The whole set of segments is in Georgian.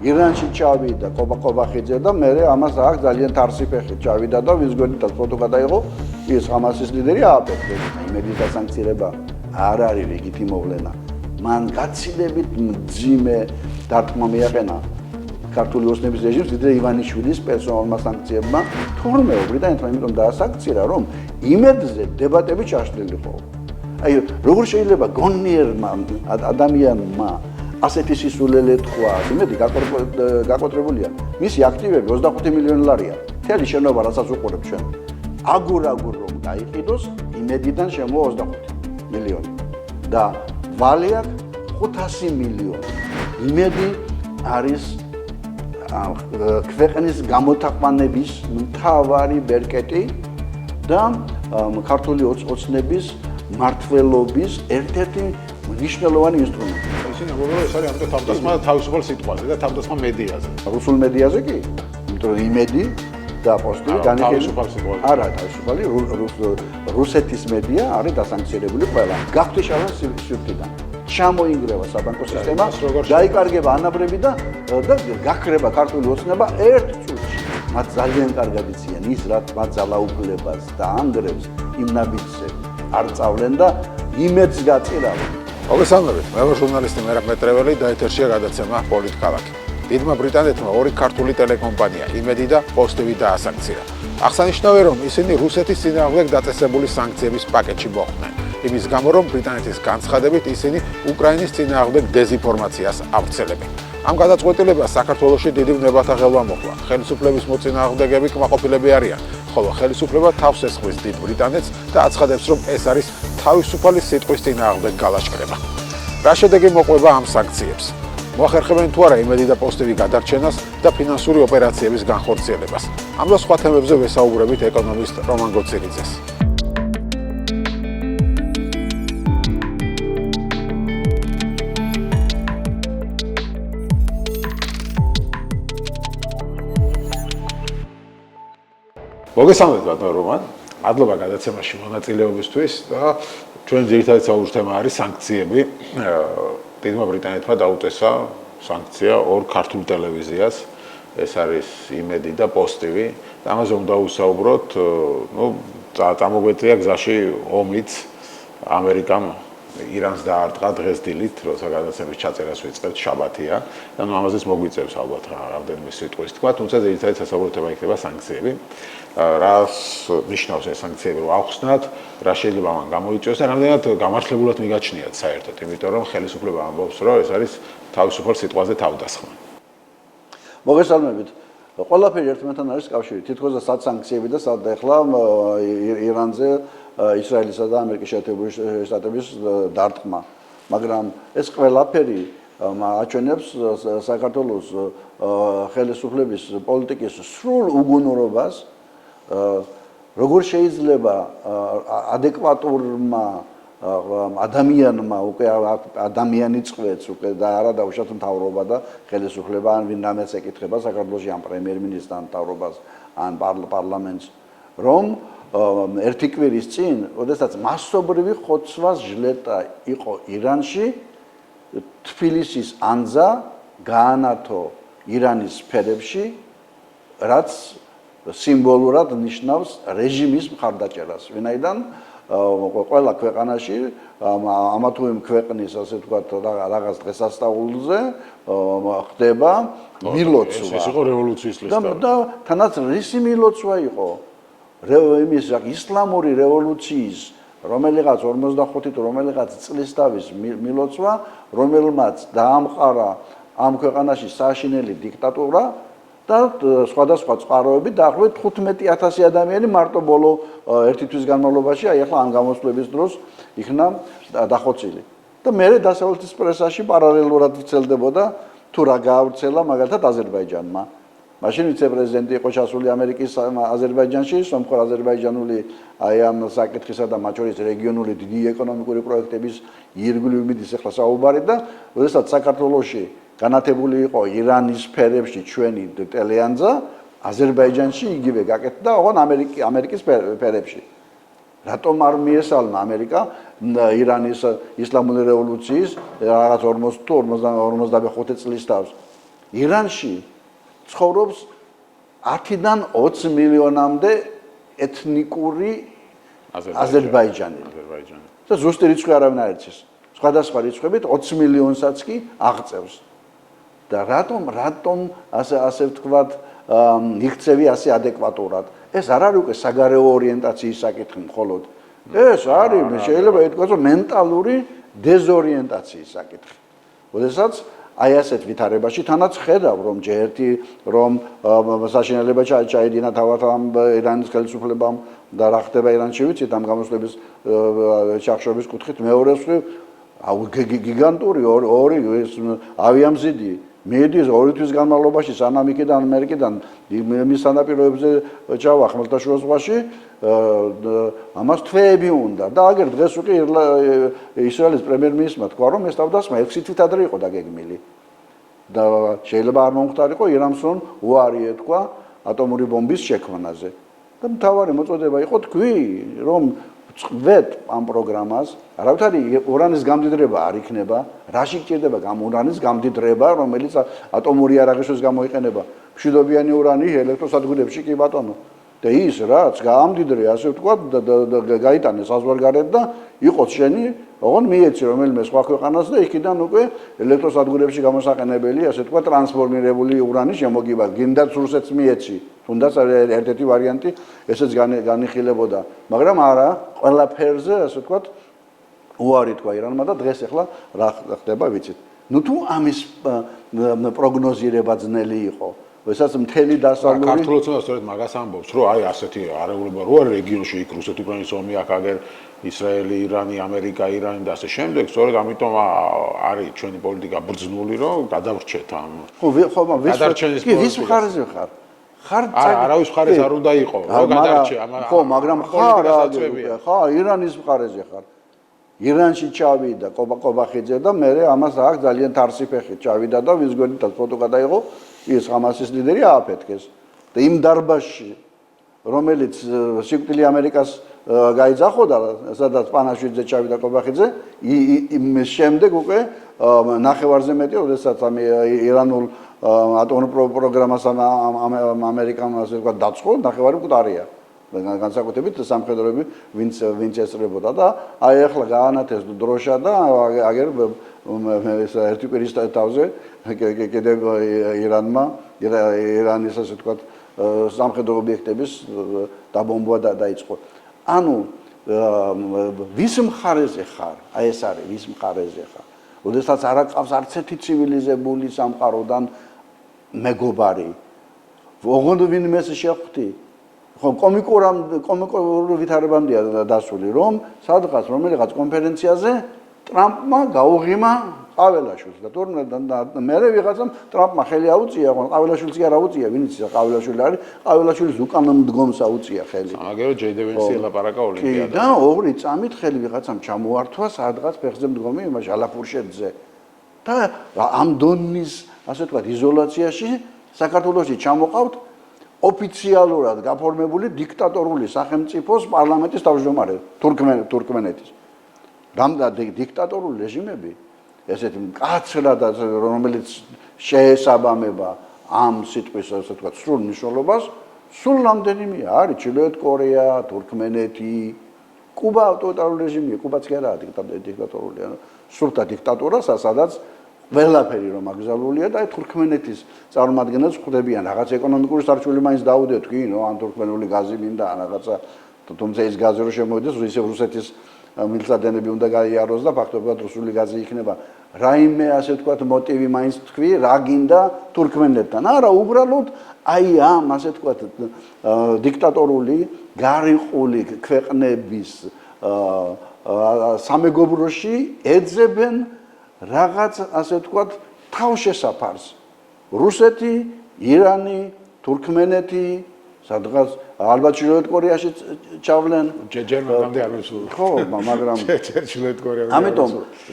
ირანში ჩავიდა ყობახიძე და მე ამას აქ ძალიან თარსიფეხი ჩავიდა და ვის გვერდითაც ფოტო გადაიღო ის ჰამასის ლიდერი ააბეთე იმედის დასანქცირება არ არის რიგითი მოვლენა მან გაცილებით მძიმე დარტყმა მიაყენა ქართული ოსნების რეჟიმს ვიდრე ივანიშვილის პერსონალურმა სანქციებმა თორმე ბრიტანეთმა იმიტომ დაასანქცირა რომ იმედზე დებატები ჩაშლილიყო აი როგორ შეიძლება გონიერმა ადამიანმა ასეთი სისულელე თქვა, იმედი გაკოტრებულია. მისი აქტივები 25 მილიონი ლარია. მთელი შენობა რასაც უყურებთ ჩვენ. აგურ-აგურ რომ გაიყიდოს, იმედიდან შემოვა 25 მილიონი. და ვალი აქვს 500 მილიონი. იმედი არის ქვეყნის გამოთაყვანების მთავარი ბერკეტი და ქართული ოცნების მართლობის ერთ-ერთი მნიშვნელოვანი ინსტრუმენტი. ისინი ამბობენ, ეს არის ამიტომ თავდასხმა თავისუფალ სიტყვაზე და თავდასხმა მედიაზე. რუსულ მედიაზე კი? იმიტომ რომ იმედი და პოსტი თავისუფალ სიტყვაზე. არა, თავისუფალი რუსეთის მედია არის დასანქცირებული ყველა. გახტიშავენ სივრციდან. ჩამოინგრევა საბანკო სისტემა, დაიკარგება ანაბრები და გაქრება ქართული ოცნება ერთ წუთში. მათ ძალიან კარგად იციან ის, რაც მათ ძალაუფლებას და ანგრევს იმ ნაბიჯზე არ წავლენ და იმედს გაწირავენ. მოგესალმებით, მე ვარ ჟურნალისტი მერაბ მეტრეველი და ეთერშია გადაცემა პოლიტქალაქი. დიდმა ბრიტანეთმა ორი ქართული ტელეკომპანია იმედი და პოსტივი დაასანქცირა. აღსანიშნავია, რომ ისინი რუსეთის წინააღმდეგ დაწესებული სანქციების პაკეტში მოხვდნენ. იმის გამო, რომ ბრიტანეთის განცხადებით ისინი უკრაინის წინააღმდეგ დეზინფორმაციას ავრცელებენ. ამ გადაწყვეტილებას საქართველოში დიდი ვნებათა ღელვა მოჰყვა. ხელისუფლების მოწინააღმდეგები კმაყოფილები არიან, ხოლო ხელისუფლება თავს ესხმის დიდ ბრიტანეთს და აცხადებს, რომ ეს არის თავისუფალი სიტყვის წინააღმდეგ გალაშქრება. რა შედეგი მოყვება ამ სანქციებს? მოახერხებენ თუ არა იმედი და პოსტივი გადარჩენას და ფინანსური ოპერაციების განხორციელებას. ამ და სხვა თემებზე ვესაუბრებით ეკონომისტ რომან გოცელიძეს. მოგესალმებით ბატონო რომან. მადლობა გადაცემაში მონაწილეობისთვის და ჩვენ ძირითადად საუბრის თემა არის სანქციები. დიდმა ბრიტანეთმა დაუწესა სანქცია ორ ქართულ ტელევიზიას. ეს არის იმედი და პოსტივი. ამაზე უნდა ვუსაუბროთ, წამოგვეწია გზაში ომიც ამერიკამ ირანს დაარტყა დღეს დილით, როცა გადაცემის ჩაწერას ვიწყებთ, შაბათია. და ამაზეც მოგვიწევს ალბათ რამდენიმე სიტყვის თქვა, თუმცა ძირითადად სასაუბრო თემა იქნება სანქციები. რას ნიშნავს ეს სანქციები რომ ახსნათ, რა შეიძლება მან გამოიწვიოს და რამდენად გამართლებულად მიგაჩნიათ საერთოდ, იმიტომ რომ ხელისუფლება ამბობს, რომ ეს არის თავისუფალ სიტყვაზე თავდასხმა. მოგესალმებით. ყველაფერი ერთმანეთთან არის კავშირი. თითქოს და სად სანქციები და სად ახლა ირანზე ისრაელისა და ამერიკის შეერთებული შტატების დარტყმა. მაგრამ ეს ყველაფერი აჩვენებს საქართველოს ხელისუფლების პოლიტიკის სრულ უგუნურობას. როგორ შეიძლება ადეკვატურმა ადამიანმა უკვე ადამიანი წვეთს უკვე და არა დაუშვათ მთავრობა და ხელისუფლება ან ვინმეს ეკითხება საქართველოში ან პრემიერ-მინისტრს ან მთავრობას ან პარლამენტს რომ ერთი კვირის წინ, როდესაც მასობრივი ხოცვას ჟლეტა იყო ირანში, თბილისის ანძა გაანათო ირანის სფერებში, რაც სიმბოლურად ნიშნავს რეჟიმის მხარდაჭერას. ვინაიდან ყველა ქვეყანაში ამა თუ იმ ქვეყნის ასე ვთქვათ რაღაც დღესასწაულზე ხდება მილოცვა. ეს იყო რევოლუციის ლისტა. და თანაც რისი მილოცვა იყო? იმის ისლამური რევოლუციის რომელიღაც 45 თუ რომელიღაც წლის თავის მილოცვა, რომელმაც დაამყარა ამ ქვეყანაში საშინელი დიქტატურა და სხვადასხვა წყაროები დაახლოებით 15,000 ადამიანი მარტო ბოლო ერთი თვის განმავლობაში, აი ახლა ამ გამოსვლების დროს იქნა დახოცილი. და მე დასავლეთის პრესაში პარალელურად ვრცელდებოდა თუ რა გაავრცელა მაგალითად აზერბაიჯანმა. მაშინ ვიცე-პრეზიდენტი იყო ჩასული ამერიკის აზერბაიჯანში, სომხურ აზერბაიჯანული აი ამ საკითხისა და მათ შორის რეგიონული დიდი ეკონომიკური პროექტების ირგვლივ მიდის ახლა საუბარი და როდესაც საქართველოში განათებული იყო ირანის სფერებში ჩვენი ტელეანძა, აზერბაიჯანში იგივე გაკეთდა ოღონ ამერიკის სფერებში. რატომ არ მიესალმა ამერიკა ირანის ისლამური რევოლუციის რაღაც 40 თუ 55 წლის თავს? ირანში ცხოვრობს 10-დან 20 მილიონამდე ეთნიკური აზერბაიჯანელი. და ზუსტი რიცხვი არავინ არ იცის. სხვადასხვა რიცხვებით 20 მილიონსაც კი აღწევს. და რატომ ასე ვთქვათ, იქცევი ასე ადეკვატურად? ეს არ არის უკვე საგარეო ორიენტაციის საკითხი მხოლოდ. ეს არის შეიძლება ითქვას, რომ მენტალური დეზორიენტაციის საკითხი. როდესაც აი ასეთ ვითარებაში თანაც ხედავ, რომ ჯერტი რომ საშინელება ჩაედინა თავად ამ ირანის ხელისუფლებამ და რა ხდება ირანში ვიცით ამ გამოსვლების ჩახშობის კუთხით მეორე გიგანტური ორი ავიამზიდი მიდის 2 თვის განმავლობაში სანამ იქიდან ამერიკიდან მის სანაპიროებზე ჩავა ხმელთაშუა ზღვაში ამას თვეები უნდა და აგერ დღეს უკვე ისრაელის პრემიერ-მინისტრმა თქვა რომ ეს თავდასხმა 6 თვით ადრე იყო დაგეგმილი და შეიძლება არ მომხდარიყო ირანს რომ უარი ეთქვა ატომური ბომბის შექმნაზე და მთავარი მოწოდება იყო თქვი რომ წვეთ ამ პროგრამას არავითარი ურანის გამდიდრება არ იქნება რაში გჭირდება ურანის გამდიდრება რომელიც ატომური იარაღისთვის გამოიყენება მშვიდობიანი ურანი ელექტროსადგურებში კი ბატონო და ის რაც გაამდიდრე ასე ვთქვათ გაიტანეს საზღვარგარეთ და იყოს შენი ოღონ მიეცი რომელიმე სხვა ქვეყანას და იქიდან უკვე ელექტროსადგურებში გამოსაყენებელი ასე ვთქვათ ტრანსფორმირებული ურანი შემოგიბა გინდაც რუსეთს მიეცი თუნდაც ერთ-ერთი ვარიანტი ესეც განიხილებოდა მაგრამ არა ყველაფერზე ასე ვთქვათ უარი თქვა ირანმა და დღეს ახლა რა ხდება ვიცით ნუ თუ ამის პროგნოზირება ძნელი იყო ვესაც მთელი დასავლური ქართულოცნა სწორედ მაგას ამბობს რომ აი ასეთი არეულობა რო არის რეგიონში იქ რუსეთი უკრაინის ომი აქ აგერ ისრაელი ირანი ამერიკა ირანი და ასე შემდეგ სწორედ ამიტომ არის ჩვენი პოლიტიკა ბრძნული რომ გადავრჩეთ ამ ვის მხარეზე ხარ ხარ არავის მხარეს არ უნდა იყო რომ გადარჩე ხო მაგრამ ხარ ირანის მხარეზე ხარ ირანში ჩავიდა ყობახიძე და მე ამას აქ ძალიან თარსიფეხით ჩავიდა და ვის გვერდითაც ფოტო გადაიღო ის ხამასის ლიდერი ააფეთქეს და იმ დარბაზში რომელიც სიკვდილი ამერიკას გაიძახოდა სადაც პანაშვიძე ჩავიდა ყობახიძე იმის შემდეგ უკვე ნახევარზე მეტი როდესაც ამ ირანულ ატომურ პროგრამას ამერიკამ ასე ვთქვათ დაწყო ნახევარი მკვდარია განსაკუთრებით სამხედროები ვინც ესწრებოდა და აი ახლა გაანათეს დროშა და აგერ ეს ერთი კვირის თავზე კიდევ ირანის ასე ვთქვათ სამხედრო ობიექტების დაბომბვა დაიწყო. ანუ ვის მხარეზე ხარ? აი ეს არის ვის მხარეზე ხარ? როდესაც არ აყავს არც ერთი ცივილიზებული სამყაროდან მეგობარი. ოღონდ ვინმეს შეხვდი ხო კომიკური ვითარებამდეა დასული რომ სადღაც რომელიღაც კონფერენციაზე ტრამპმა გაუღიმა ყაველაშვილს და თორემ მე ვიღაცამ ტრამპმა ხელი აუწია ხო ყაველაშვილს კი არ აუწია ვინ იცის ყაველაშვილი არის ყაველაშვილის უკან მდგომს აუწია ხელი აგერო ჯეიდევენსი ელაპარაკა ოლიმპიადაზე და 2 წამით ხელი ვიღაცამ ჩამოართვა სადღაც ფეხზე მდგომი იმაში ალაფურშეთზე და ამ დონის ასე ვთქვათ იზოლაციაში საქართველოში ჩამოყავთ ოფიციალურად გაფორმებული დიქტატორული სახელმწიფოს პარლამენტის თავმჯდომარე თურქმენეთის. დიქტატორული რეჟიმები ესეთი მკაცრად რომელიც შეესაბამება ამ სიტყვის ასე ვთქვათ სრულ მნიშვნელობას სულ რამდენიმე არის ჩრდილოეთ კორეა, თურქმენეთი, კუბა ავტორიტარული რეჟიმია, კუბაც კი არაა დიქტატორული, ანუ სრულთა დიქტატურა სადაც ყველაფერი რომ აკრძალულია და აი თურქმენეთის წარმომადგენლებს ხვდებიან რაღაც ეკონომიკური სარჩული მაინც დაუდეთ თქვი ნო ან თურქმენული გაზი მინდა რაღაცა თუმცა ეს გაზი რო შემოვიდეს ისევ რუსეთის მილსადენები უნდა გაიაროს და ფაქტობრივად რუსული გაზი იქნება რაიმე ასე ვთქვათ მოტივი მაინც თქვი რა გინდა თურქმენეთთან არა უბრალოდ აი ამ ასე ვთქვათ დიქტატორული გარიყული ქვეყნების სამეგობროში ეძებენ რაღაც ასე ვთქვათ თავშესაფარს რუსეთი, ირანი, თურქმენეთი, სადღაც ალბათ ჩრდილოეთ კორეაში ჩავლენ ჯერმანამდე არ ვისურვ. ხო, მაგრამ ჩრდილოეთ კორეა. ამიტომ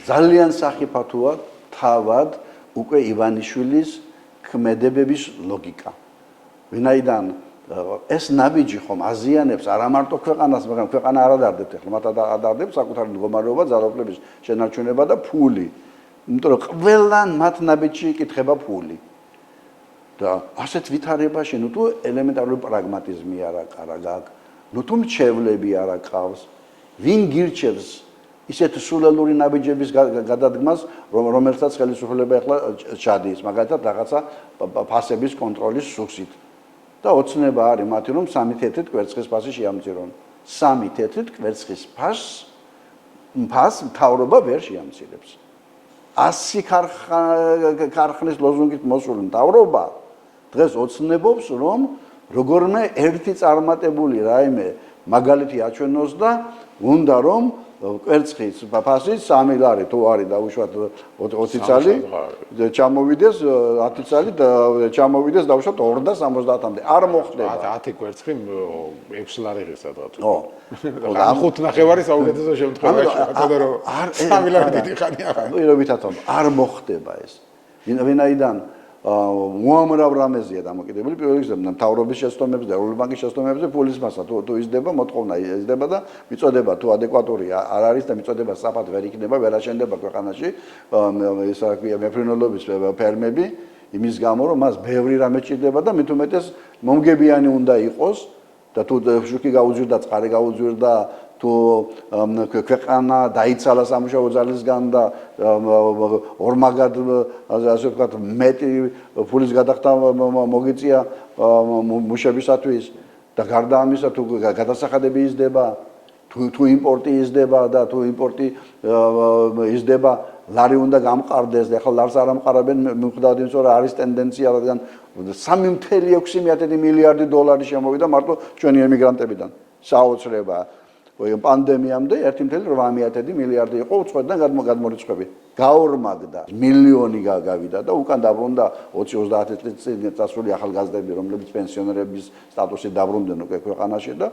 ძალიან სახიფათოა თავად უკვე ივანიშვილის ქმედებების ლოგიკა. ვინაიდან ეს ნაბიჯი ხომ აზიანებს არა მარტო ქვეყანას, მაგრამ ქვეყანა არ ადარდებთ ახლა, მათ ადარდებთ საკუთარი მდგომარეობა, ძალაუფლების შენარჩუნება და ფული. იმიტომ რომ ყველან მათ ნაბიჯში იკითხება ფული. და ასეთ ვითარებაში თუ ელემენტარული პრაგმატიზმი არა გაქვს, თუ მრჩევლები არა ყავს, ვინ გირჩევს ისეთ სულელური ნაბიჯების გადადგმას, რომელსაც ხელისუფლება ახლა ჩადის, მაგალითად რაღაცა ფასების კონტროლის სუქსით. და ოცნება არის მათი, რომ 3 თეთრით კვერცხის ფასი შეამცირონ. 3 თეთრით კვერცხის ფასს მთავრობა ვერ შეამცირებს. 100 ქარხნის ლოზუნგით მოსული მთავრობა დღეს ოცნებობს, რომ როგორმე ერთი წარმატებული რაიმე მაგალითი აჩვენოს და უნდა რომ კვერცხის ფასი 3 ლარი თუ არის დაუშვათ 20 წალი ჩამოვიდეს 10 წალი ჩამოვიდეს დაუშვათ 2 და 70-მდე არ მოხდება 10 კვერცხი 6 ლარი ღირსად ხო და 5 ნახევარი საუკეთესო შემთხვევაში ხოდა რომ 3 ლარი დიდი ხანი არა პირობითად არ მოხდება ეს ვინაიდან უამრავ რამეზეა დამოკიდებული პირველ რიგში მთავრობის შეცდომებზე და ეროვნული ბანკის შეცდომებზე ფულის მასა თუ იზრდება მოთხოვნა იზრდება და მიწოდება თუ ადეკვატური არ არის და მიწოდება საფათ ვერ იქნება ვერ აშენდება ქვეყანაში ისა ქვია მეფრინველობის ფერმები იმის გამო რომ მას ბევრი რამე ჭირდება და მით უმეტეს მომგებიანი უნდა იყოს და თუ შუქი გაუძვირდა წყარი გაუძვირდა თუ ქვეყანა დაიცალა სამუშაო ძალისგან და ორმაგად ასე ვთქვათ მეტი ფულის გადახდა მოგიწია მუშებისათვის და გარდა ამისა თუ გადასახადები იზრდება თუ იმპორტი იზრდება და თუ იმპორტი იზრდება ლარი უნდა გამყარდეს და ახლა ლარს არ ამყარებენ მიუხედავად იმისა რომ არის ტენდენცია რადგან 3.6 მილიარდი დოლარი შემოვიდა მარტო ჩვენი ემიგრანტებიდან საოცრებაა პანდემიამდე 1.8 მილიარდი იყო უცხოეთიდან გადმორიცხვები. გაორმაგდა მილიონი გავიდა და უკან დაბრუნდა 20-30 წელი წასული ახალგაზრდები, რომლებიც პენსიონერების სტატუსით დაბრუნდნენ უკვე ქვეყანაში და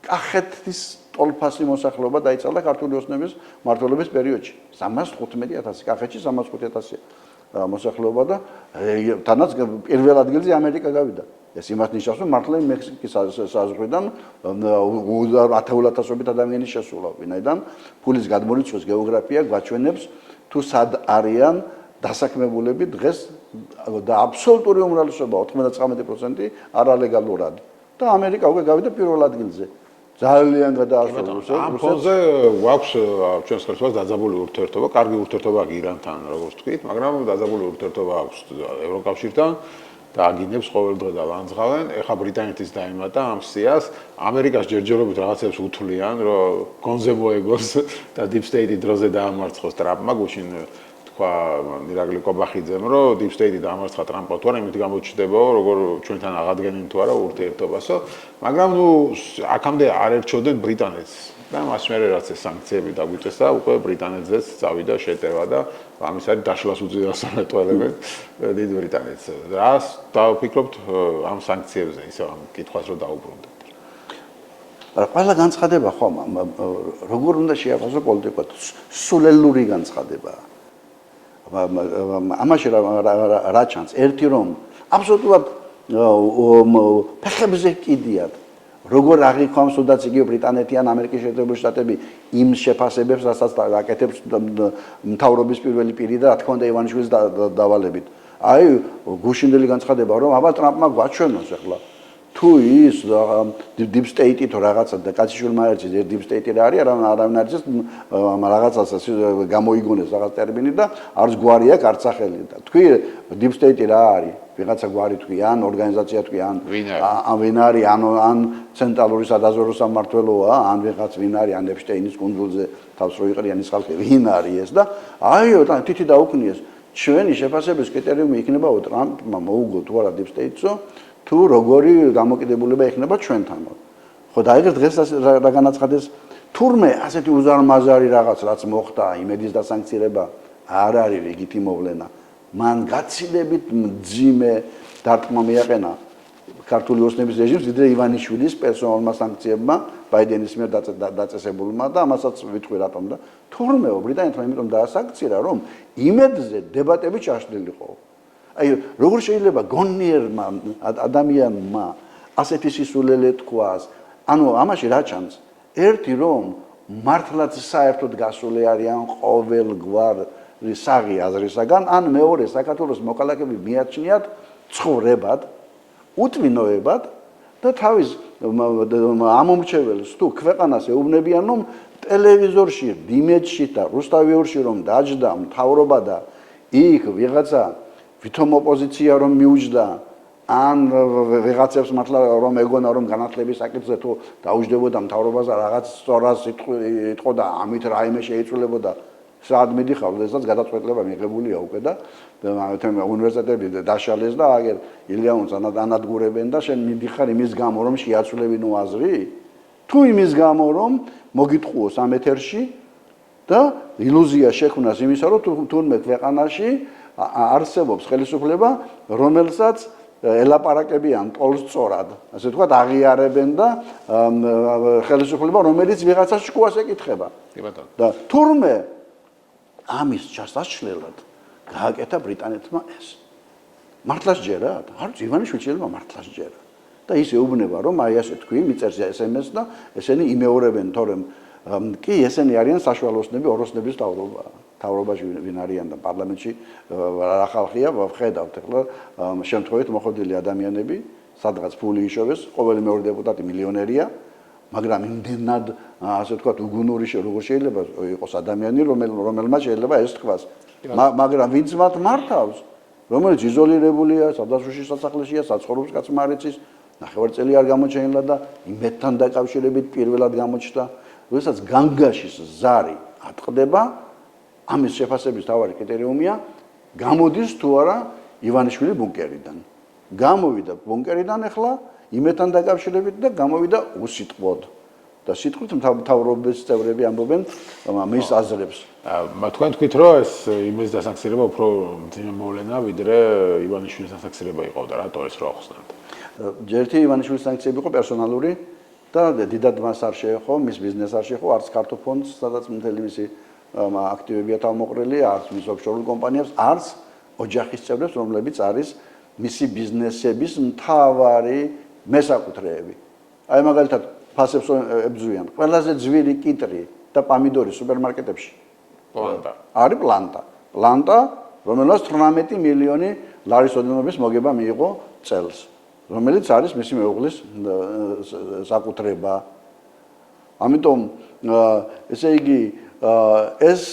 კახეთის ტოლფასი მოსახლეობა დაიცალა ქართული ოსნების მმართველობის პერიოდში. 315,000 კახეთში 305,000 მოსახლეობა და თანაც პირველ ადგილზე ამერიკა გავიდა. ეს იმას ნიშნავს, რომ მართლა მექსიკის საზღვრიდან 10,000-ობით ადამიანის შესულა, ვინაიდან ფულის გადმორიცხვის გეოგრაფია გვაჩვენებს თუ სად არიან დასაქმებულები დღეს და აბსოლუტური უმრავლესობა 99% არალეგალურად და ამერიკა უკვე გავიდა პირველ ადგილზე. ძალიან გადაასწორებს. ამ ფონზე გვაქვს ჩვენს ხელშეუხლოს დაძაბული ურთიერთობა, კარგი ურთიერთობა აქვს ირანთან, როგორც თქვით, მაგრამ დაძაბული ურთიერთობა აქვს ევროკავშირთან. და აგინებს ყოველ დღე და ლანძღავენ. ეხა ბრიტანეთის დაემატა ამ სიას. ამერიკას ჯერჯერობით რაღაცებს უთვლიან, რომ გონზე მოეგოს და Deep State-ი დროზე დაამარცხოს ტრამპმა, გუშინ თქვა ირაკლი კობახიძემ, რომ Deep State-ი დაამარცხა ტრამპმა თუ არა, იმით გამოჩნდებაო, როგორ ჩვენთან აღადგენენ თუ არა ურთიერთობასო. მაგრამ ნუ აქამდე არ ერჩოდნენ ბრიტანეთს. და მას მერე რაც ეს სანქციები დაგვიწესა, უკვე ბრიტანეთზეც წავიდა შეტევა და ამის არის დაშლას უწინასწორებენ დიდ ბრიტანეთს. რას დავფიქრობთ ამ სანქციებზე, ისე ამ კითხვას რომ დაუბრუნდეთ. ყველა განცხადება ხომ როგორ უნდა შეაფასო პოლიტიკად სულელური განცხადებაა. ამაში რა ჩანს? ერთი რომ აბსოლუტურად ფეხებზე კიდიათ როგორ აღიქვამს უდაც იგივე ბრიტანეთი ან ამერიკის შეერთებული შტატები იმ შეფასებებს, რასაც აკეთებს მთავრობის პირველი პირი და რა თქმა უნდა ივანიშვილის დავალებით. აი, გუშინდელი განცხადება, რომ აბა ტრამპმა გვაჩვენოს ახლა თუ ის Deep State-ი თუ რაღაცა და კაციშვილმა ერჩის Deep State-ი რა არის, არავინ არ იცის რაღაცას გამოიგონეს რაღაც ტერმინი და არც გვარი აქვს, არც სახელი. თქვი Deep State-ი რა არის? ვიღაცა გვარი თქვი, ან ორგანიზაცია თქვი, ან ვინ არის, ან ცენტრალური სადაზვერვო სამმართველოა, ან ვიღაც ვინ არის, ან ეპშტეინის კუნძულზე თავს რო იყრიან ის ხალხი, ვინ არის ეს და აიო, თითი დაუქნიეს. ჩვენი შეფასების კრიტერიუმი იქნებაო ტრამპმა მოუგო თუ არა Deep State-ო თუ როგორი დამოკიდებულება იქნება ჩვენთანო. ხო დაიგეთ დღეს რა განაცხადეს თურმე ასეთი უზარმაზარი რაღაც რაც მოხდა იმედის დასანქცირება არ არის რიგითი მოვლენა. მან გაცილებით მძიმე დარტყმა მიაყენა ქართული ოსნების რეჟიმს ვიდრე ივანიშვილის პერსონალურმა სანქციებმა ბაიდენის მიერ დაწესებულმა და ამასაც ვიტყვი რატომ და თურმეო ბრიტანეთმა იმიტომ დაასანქცირა რომ იმედზე დებატები ჩაშლილიყო. აი როგორ შეიძლება გონიერმა ადამიანმა ასეთი სისულელე თქვას ანუ ამაში რა ჩანს ერთი რომ მართლაც საერთოდ გასული არიან ყოველგვარი საღი აზრისაგან ან მეორე საქართველოს მოქალაქეები მიაჩნიათ ცხოვრებად, უტვინოებად და თავის ამომრჩეველს თუ ქვეყანას ეუბნებიან, რომ ტელევიზორში, იმედში და რუსთავიურში რომ დაჯდა მთავრობა და იქ ვიღაცა ვითომ ოპოზიცია რომ მიუჯდა ან ვიღაცებს მართლა რომ ეგონა რომ განათლების საკითხზე თუ დაუჯდებოდა მთავრობაზე რაღაც სწორას იტყო და ამით რაიმე შეიცვლებოდა სად მიდიხარ, როდესაც გადაწყვეტილება მიღებულია უკვე და უნივერსიტეტები დაშალეს და აგერ ილიანონს ანადგურებენ და შენ მიდიხარ იმის გამო რომ შეაცვლებინო აზრი თუ იმის გამო რომ მოგიტყუოს ამ ეთერში და ილუზია შექმნას იმისა რომ თურმე ქვეყანაში არსებობს ხელისუფლება რომელსაც ელაპარაკებიან ტოლს სწორად ასე ვთქვათ აღიარებენ და ხელისუფლება რომელიც ვიღაცას შკუას ეკითხება და თურმე ამის ჩასაშლელად გააკეთა ბრიტანეთმა ეს მართლაც ჯერათ არც ივანიშვილს შეიძლება მართლაც ჯერა და ის ეუბნება რომ აი ასე თქვი მიწერს SMS და ესენი იმეორებენ თორემ კი ესენი არიან საშუალოსნები ოროსნების თავრობაში ვინ არიან და პარლამენტში რა ხალხია ვხედავთ ახლა შემთხვევით მოხდილი ადამიანები სადღაც ფული იშოვეს ყოველი მეორე დეპუტატი მილიონერია მაგრამ იმდენად ასე ვთქვათ უგუნური როგორ შეიძლება იყოს ადამიანი რომელმაც შეიძლება ეს თქვას მაგრამ ვინც მათ მართავს რომელიც იზოლირებულია სადასვაში სასახლეშია საცხოვრობს კაც მარიცის ნახევარწელი არ გამოჩენილა და იმედთან დაკავშირებით პირველად გამოჩნდა როდესაც განგაშის ზარი ატყდება ამის შეფასების თავარი კრიტერიუმია გამოდის თუ არა ივანიშვილი ბუნკერიდან გამოვიდა ბუნკერიდან ახლა იმედთან დაკავშირებით და გამოვიდა უსიტყვოდ და სიტყვით მთავრობის წევრები ამბობენ მის აზრებს თქვენ თქვით რომ ეს იმის დასახსირება უფრო მძიმე მოვლენა ვიდრე ივანიშვილის დასახსირება იყო და რატო ეს რა ხსნათ ერთი ივანიშვილის სანქციები იყო პერსონალური და დიდად მას არ შეეხო მის ბიზნესს არ შეეხო არც ქართოფონდს სადაც მთელი მისი აქტივებია თავმოყრილი არც მის ოფშორულ კომპანიებს არც ოჯახის წევრებს რომლებიც არის მისი ბიზნესების მთავარი მესაკუთრეები აი მაგალითად ფასებს ებზვიან ყველაზე ძვირი კიტრი და პამიდორი სუპერმარკეტებში არის პლანტა რომელსაც 18 მილიონი ლარის ოდენობის მოგება მიიღო წელს რომელიც არის მისი მეუღლის საკუთრება ამიტომ ესე იგი ეს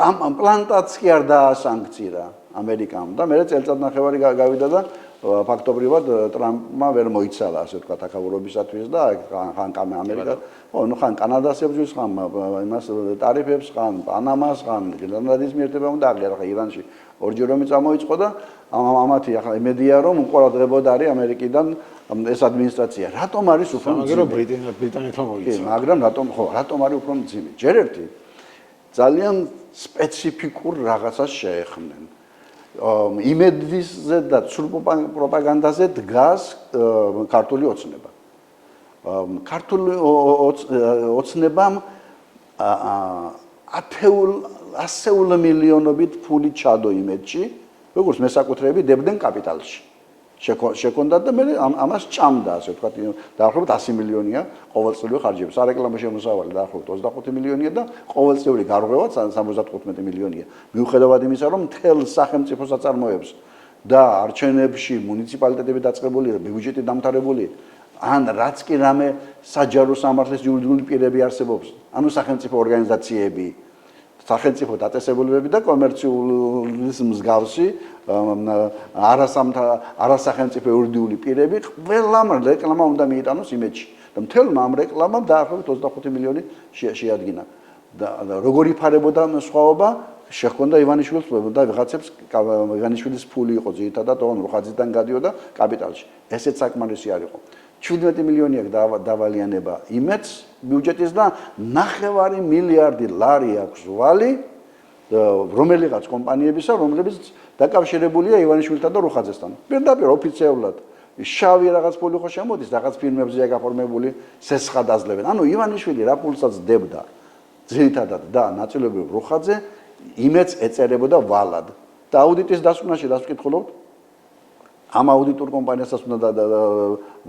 ამ პლანტაც კი არ დაასანქცირა ამერიკამ და მე წელწადნახევარი გავიდა და ფაქტობრივად ტრამპმა ვერ მოიცალა ასე ვთქვათ აკავურობისათვის და ხან ამერიკა ხან კანადას ებრძვის ხან იმას ტარიფებს ხან პანამას ხან გრენლანდიის მიერთება უნდა აღიარა ირანში ორჯერ რომ წამოიწყო და ამათი ახლა იმედია რომ უყურადღებოდ არის ამერიკიდან ეს ადმინისტრაცია რატომ არის უფრო მაგრამ ბრიტანეთმა მოიცალა მაგრამ რატომ არის უფრო მძიმე ჯერ ერთი ძალიან სპეციფიკურ რაღაცას შეეხმნენ იმედისზე და ცრუ პროპაგანდაზე დგას ქართული ოცნება. ქართული ოცნებამ 100 მილიონობით ფული ჩადო იმედში, როგორც მესაკუთრეები დებდნენ კაპიტალში. შეკონდა და მე ამას ჭამდა, ასე ვთქვათ, დაახლოებით 100 მილიონია ყოველწლიური ხარჯები. სარეკლამო შემოსავალი დაახლოებით 25 მილიონია და ყოველწლიური გარღვევაც 75 მილიონია. მიუხედავად იმისა, რომ მთელ სახელმწიფო საწარმოებს და არჩევნებში მუნიციპალიტეტები დაწყებული, ბიუჯეტი დამთავრებული, ან რაც კი რამე საჯარო სამართლის იურიდიული პირები არსებობს, ანუ სახელმწიფო ორგანიზაციები, სახელმწიფო დაწესებულებები და კომერციული მსგავსი არასახელმწიფო იურიდიული პირები ყველამ რეკლამა უნდა მიიტანოს იმედში და მთელმა ამ რეკლამამ დაახლოებით 25 მილიონი შეადგინა და როგორ იფარებოდა სხვაობა შეჰქონდა ივანიშვილს და ვიღაცებს ივანიშვილის ფული იყო ძირითადად ოღონდ რუხაძიდან გადიოდა კაპიტალში ესეც საკმარისი არ იყო 17 მილიონი აქვს დავალიანება იმედს ბიუჯეტის და 9 მილიარდი ლარი აქვს ვალი რომელიღაც კომპანიებისა რომლებიც დაკავშირებულია ივანიშვილთან და რუხაძესთან პირდაპირ ოფიციალურად შავი რაღაც ფული ხო შემოდის რაღაც ფირმებზეა გაფორმებული სესხად აძლევენ ანუ ივანიშვილი რა ფულსაც დებდა ძირითადად და ნაწილობრივ რუხაძე იმედს ეწერებოდა ვალად და აუდიტის დასკვნაში რას ვკითხულობთ ამ აუდიტურ კომპანიასაც უნდა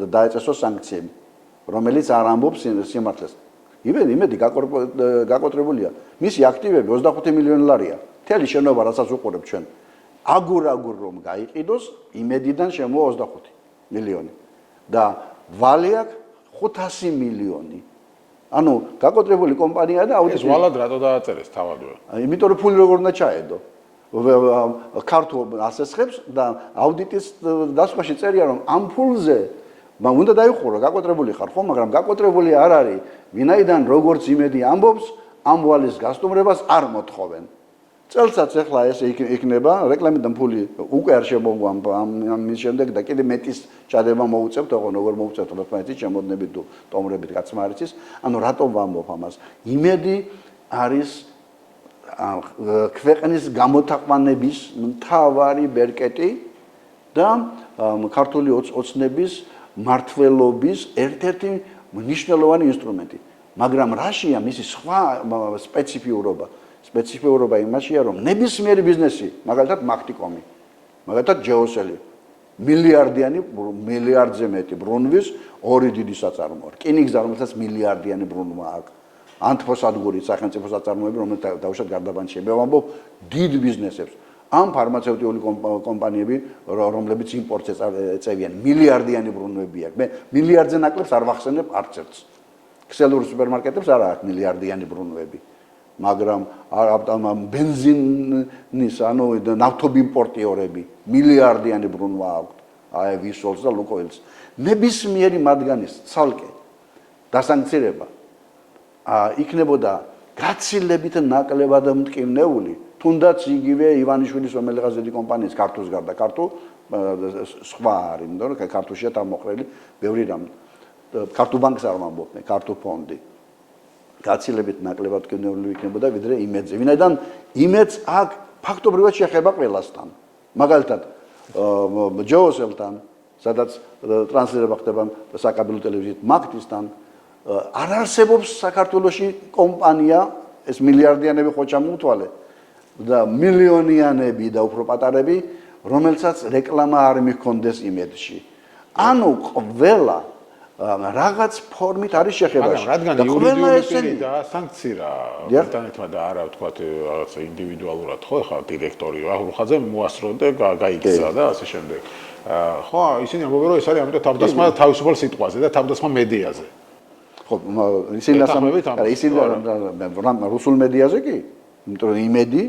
დაეწესოს სანქციები რომელიც არ ამბობს სიმართლეს იმედი გაკოტრებულია მისი აქტივები 25 მილიონი ლარია მთელი შენობა რასაც უყურებთ ჩვენ აგურ რომ გაიყიდოს, იმედიდან შემოვა 25 მილიონი. და ვალი აქვს 500 მილიონი. ანუ გაკოტრებული კომპანია და ეს ვალად რატო დააწერეს თავადვე? იმიტომ რომ ფული როგორ უნდა ჩაედო. ქართულ ასესხებს და აუდიტის დასვაში წერია რომ ამ ფულზე უნდა დაიხურო, გაკოტრებული ხარ ხო, მაგრამ გაკოტრებული არ არის, ვინაიდან როგორც იმედი ამბობს, ამ ვალის გასტუმრებას არ მოთხოვენ. წელსაც ახლა ესე იქნება, რეკლამიდან ფული უკვე არ შემოვა ამის შემდეგ და კიდე მეტის ჩადება მოუწევთ, ოღონდ როგორ მოუწევთ, თქვენთვის შემოდნებით თუ ტომრებით კაცმა არ იცის. ანუ რატომ ვამბობ ამას? იმედი არის ქვეყნის გამოთაყვანების მთავარი ბერკეტი და ქართული ოცნების მართლობის ერთ-ერთი მნიშვნელოვანი ინსტრუმენტი. მაგრამ რაშია მისი სხვა სპეციფიურობა? სპეციფიურობა იმაშია, რომ ნებისმიერი ბიზნესი, მაგალითად მაქტიკომი, მაგალითად ჯეოსელი, მილიარდზე მეტი ბრუნვის ორი დიდი საწარმოა. რკინიგზა, რომელსაც მილიარდიანი ბრუნვა აქვს. ანთფოსადგური სახელმწიფო საწარმოები, რომელთა დავუშვათ გარდაბანში. მე ვამბობ დიდ ბიზნესებს. ამ ფარმაცევტიული კომპანიები, რომლებიც იმპორტს ეწევიან, მილიარდიანი ბრუნვები აქვს. მე მილიარდზე ნაკლებს არ ვახსენებ არც ერთს. ქსელური სუპერმარკეტებს არ აქვს მილიარდიანი ბრუნვები. მაგრამ ბენზინის, ანუ ნავთობიმპორტიორები მილიარდიანი ბრუნვა აქვთ. აი ვისოლს და ლუკოილს. ნებისმიერი მათგანის ცალკე დასანქცირება იქნებოდა გაცილებით ნაკლებად მტკივნეული, თუნდაც იგივე ივანიშვილის რომელიღაც დიდი კომპანიის ქართულს გარდა ქართულ სხვა არის, იმიტომ რომ ქართულშია თავმოყრილი ბევრი რამ. ქართულ ბანკს არ ვამბობ მე, ქართულ ფონდი. გაცილებით ნაკლებად მტკივნეული იქნებოდა ვიდრე იმედზე. ვინაიდან იმედს აქ ფაქტობრივად შეხება ყველასთან. მაგალითად, ჯეოსელთან, სადაც ტრანსლირება ხდება საკაბელო ტელევიზიით, მაგთისთან არ არსებობს საქართველოში კომპანია, ეს მილიარდიანები ხო ჩამოუთვალე და მილიონიანები და უფრო პატარები, რომელსაც რეკლამა არ მიჰქონდეს იმედში. ანუ ყველა რაღაც ფორმით არის შეხებაში. რადგან იურიდიული პირი და სანქცია ბრიტანეთმა და არა ვთქვათ რაღაცა ინდივიდუალურად ხო ხა დირექტორი ახურხაძე მოასწრო და გაიქცა და ასე შემდეგ. ხო, ისინი ამბობენ რომ ეს არის ამიტომ თავდასხმა თავისუფალ სიტყვაზე და თავდასხმა მედიაზე. ხო, ისინი რუსულ მედიაზე კი, იმიტომ რომ იმედი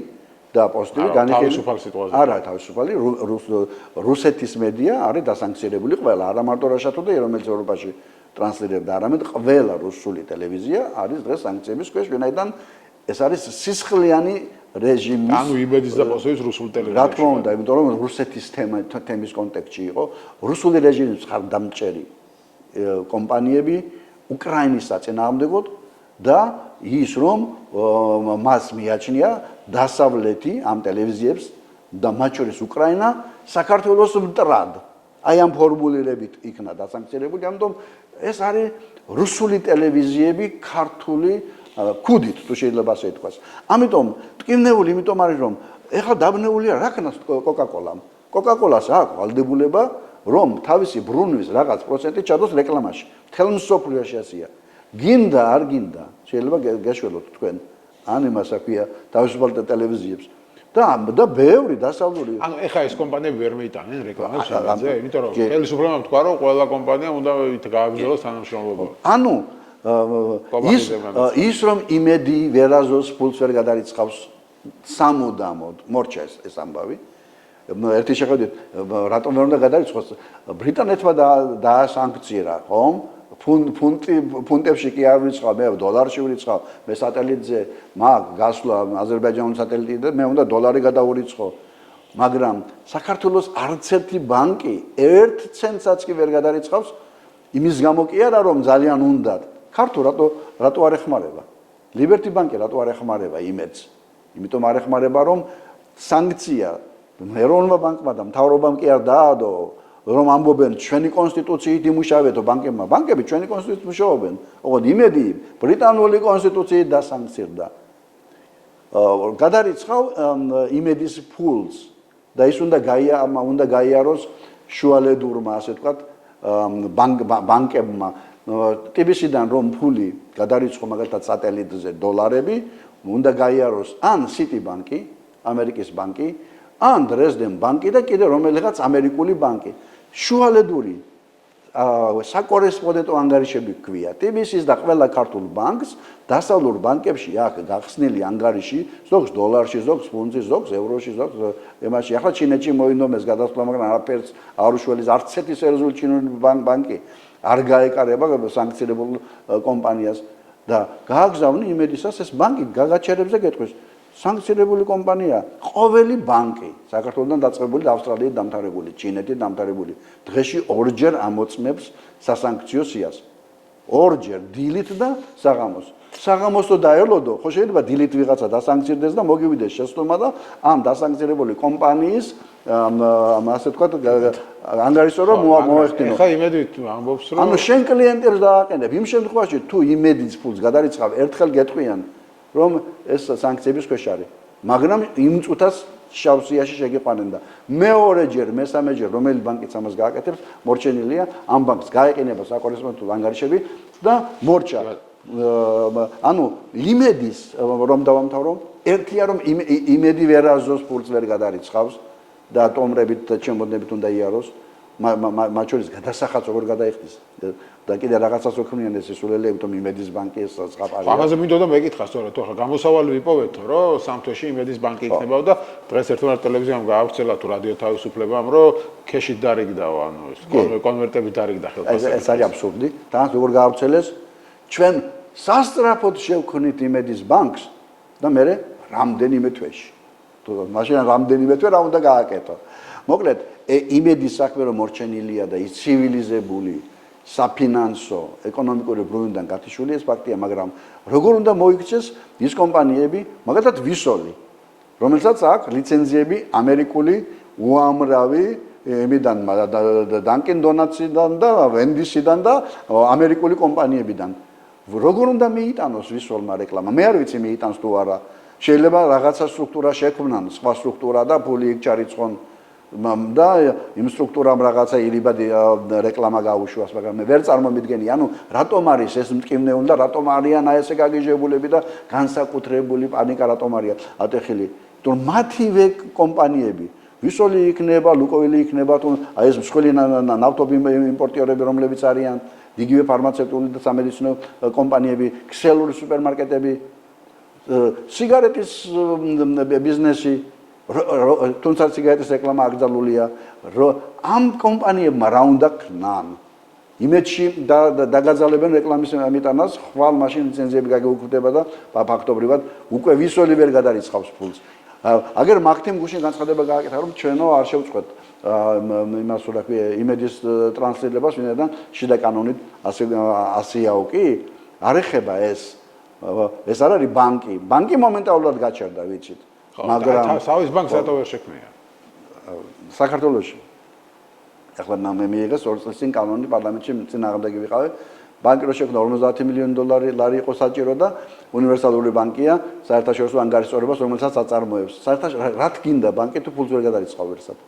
და პოსტივი თავისუფალ სიტყვაზე. არა, თავისუფალი რუსეთის მედია არის დასანქცირებული ყველა, არა მარტო რაშათო და რომელიც ევროპაში ტრანსლირებდა, არამედ ყველა რუსული ტელევიზია არის დღეს სანქციების ქვეშ, ვინაიდან ეს არის სისხლიანი რეჟიმის. ანუ იმედის და პოსტივის რუსულ ტელევიზიაში. რა თქმა უნდა, იმიტომ რომ რუსეთის თემის კონტექსტში იყო, რუსული რეჟიმის მხარდამჭერი კომპანიები უკრაინის საწინააღმდეგოდ და ის რომ მას მიაჩნია დასავლეთი ამ ტელევიზიებს და მათ შორის უკრაინა საქართველოს მტრად. აი ამ ფორმულირებით იქნა დასანქცირებული, ამიტომ ეს არის რუსული ტელევიზიები ქართული ქუდით, თუ შეიძლება ასე ითქვას. ამიტომ მტკივნეული იმიტომ არის რომ ეხლა დაბნეულია რა ქნას კოკაკოლამ. კოკაკოლას აქვს ვალდებულება რომ თავისი ბრუნვის რაღაც პროცენტი ჩადოს რეკლამაში. მთელ მსოფლიოში ასეა. გინდა არ გინდა, შეიძლება გეშველოთ თქვენ ან იმას აქვია თავისუფალ ტელევიზიებს. და ბევრი დასავლური. ანუ ეხა ეს კომპანიები ვერ მეიტანენ რეკლამებს რაღაცზე, იმიტომ რომ ხელისუფლებამ თქვა რომ ყველა კომპანია უნდა გააგრძელოს თანამშრომლობა. ანუ ის რომ იმედი ვერაზოს ფულს ვერ გადარიცხავს სამუდამოდ, მორჩა ეს ამბავი. ერთი შეხედვით, რატომ ვერ უნდა გადარიცხოს? ბრიტანეთმა დაასანქცირა, ხომ? ფუნტებში კი არ ვიწყავ, მე დოლარში ვიწყავ, მე სატელიტზე მაგ გასვლა აზერბაიჯანის სატელიტი და მე უნდა დოლარი გადავურიცხო. მაგრამ საქართველოს არც ერთი ბანკი 1 ცენტსაც კი ვერ გადარიცხავს, იმის გამო კი არა რომ ძალიან უნდათ. ქართულ რატო არ ეხმარება? ლიბერტი ბანკი რატო არ ეხმარება იმედს? იმიტომ არ ეხმარება რომ სანქცია ეროვნულმა ბანკმა და მთავრობამ კი არ დაადო. რომ ამბობენ ჩვენი კონსტიტუციით იმუშავეთო ბანკებმა, ბანკები ჩვენი კონსტიტუციით მუშაობენ. ოღონდ იმედი ბრიტანული კონსტიტუციით დასანქცირდა. გადარიცხავ იმედის ფულს და ის უნდა გაიაროს შუალედურმა, ასე ვთქვათ, ბანკებმა. ტიბისიდან რომ ფული გადარიცხო მაგალითად სატელიტზე დოლარები, უნდა გაიაროს ან Citibank, ამერიკის ბანკი, ან დრეზდენ ბანკი და კიდე რომელიღაც ამერიკული ბანკი. შუალედური საკორესპონდენტო ანგარიშები გვქვია. TBC-ის და ყველა ქართულ ბანკს დასავლურ ბანკებში აქვს გახსნილი ანგარიში, ზოგს დოლარში, ზოგს ფუნტში, ზოგს ევროში, ზოგს ემაში. ახლა ჩინეთში მოინდომეს გადასვლა, მაგრამ არაფერს არ უშველის არც ერთი სერიოზული ჩინური ბანკი არ გაეკარება სანქცირებულ კომპანიას და გააგზავნი იმედისას ეს ბანკი გაგაჩერებს და გეტყვის სანქცირებული კომპანია, ყოველი ბანკი საქართველოსთან დაწყებული და ავსტრალიით დამთავრებული, ჩინეთით დამთავრებული, დღეში ორჯერ ამოწმებს სასანქციო სიას. ორჯერ დილით და საღამოს. საღამოს თუ დაელოდო, ხო შეიძლება დილით ვიღაცა დასანქცირდეს და მოგივიდეს შეცდომა და ამ დასანქცირებული კომპანიის ასე თქვა ანგარიშო რომ მოეხდინო. ხა იმედით ამბობს რომ ანუ შენ კლიენტებს დააყენებ, იმ შემთხვევაში თუ იმედის ფულს გადარიცხავ, ერთხელ გეტყვიან რომ ეს სანქციების ქვეშ არის. მაგრამ იმ წუთას შავსიაში შეგიყვანენ და მეორეჯერ, მესამეჯერ რომელი ბანკიც ამას გააკეთებს, მორჩენილია ამ ბანკს გაეყინება საკორესპონდენტო ანგარიშები და მორჩა. ანუ იმედის რომ დავამთავრო, ერთია რომ იმედი ვერ აზოს ფულს ვერ გადარიცხავს და ტომრებით და ჩემოდნებით უნდა იაროს. მათ შორის გადასახადს როგორ გადაიხდის და კიდე რაღაცას ოქმნიან ეს სულელი, იმიტომ იმედის ბანკი ეს წყაპარია. ამაზე მინდოდა მეკითხა სწორედ, ხო, გამოსავალი ვიპოვეთ, რომ სამ თვეში იმედის ბანკი იქნებაო და დღეს ერთმანეთ ტელევიზიამ გაავრცელა თუ რადიო თავისუფლებამ, რომ ქეშით დარიგდაო, ანუ ეს კონვერტებით დარიგდა ხელფასები. ეს არის აბსურდი. თან როგორ გაავრცელეს? ჩვენ სასტრაფოდ შევქმნით იმედის ბანკს და მე რამდენიმე თვეში. თუ მაშინ რამდენიმე თვე რა უნდა გააკეთო. მოკლედ, იმედის საქმე რომ მორჩენილია და ის ცივილიზებული საფინანსო, ეკონომიკური ბრუნვიდან გათიშული ეს ფაქტია, მაგრამ როგორ უნდა მოიქცეს ის კომპანიები, მაგალითად ვისოლი, რომელსაც აქვს ლიცენზიები ამერიკული უამრავი ემიდან დანკინ დონატსიდან და ვენდისიდან და ამერიკული კომპანიებიდან. როგორ უნდა მიიტანოს ვისოლმა რეკლამა? მე არ ვიცი მიიტანს თუ არა. შეიძლება რაღაცა სტრუქტურა შექმნან, სხვა სტრუქტურა და ფული იქ ჩარიცხონ და იმ სტრუქტურამ რაღაცა ირიბადი რეკლამა გაუშვას, მაგრამ მე ვერ წარმომიდგენი, ანუ რატომ არის ეს მტკივნეული და რატომ არიან ესე გაგიჟებულები და განსაკუთრებული პანიკა რატომ არის ატეხილი? თუმცა მათივე კომპანიები, ვისოლი იქნება, ლუკოილი იქნება, თუ აი ეს მსხვილი ნავთობი იმპორტიორები, რომლებიც არიან, იგივე ფარმაცევტული და სამედიცინო კომპანიები, ქსელური სუპერმარკეტები, სიგარეტის ბიზნესი, თუმცა სიგარეტის რეკლამა აკრძალულია, ამ კომპანიებმა რა უნდა ქნან? იმედში დაგაძალებენ რეკლამის ამიტანას, ხვალ მაშინ ლიცენზიები გაგეუქმდება და ფაქტობრივად უკვე ვისოლი ვერ გადარიცხავს ფულს. აგერ მაგთიმ გუშინ განცხადება გააკეთა, რომ ჩვენო არ შევწყვეტ იმას რა ქვია, იმედის ტრანსლირებას, ვინაიდან შიდა კანონით ასეაო კი არ ეხება ეს. ეს არ არის ბანკი. ბანკი მომენტალურად გაჩერდა, ვიცით. მაგრამ სავის ბანკს რატო ვერ შექმნია? საქართველოში. ახლა მე მიიღეს 2 წლის წინ კანონი პარლამენტში წინააღმდეგი ვიყავი. ბანკი რო შექმნა 50 მილიონი დოლარი იყო საჭირო და უნივერსალური ბანკია საერთაშორისო ანგარიშწორებას, რომელსაც აწარმოებს. საერთაშორისო რა თქინდა ბანკი თუ ფულს ვერ გადარიცხავ ვერსად.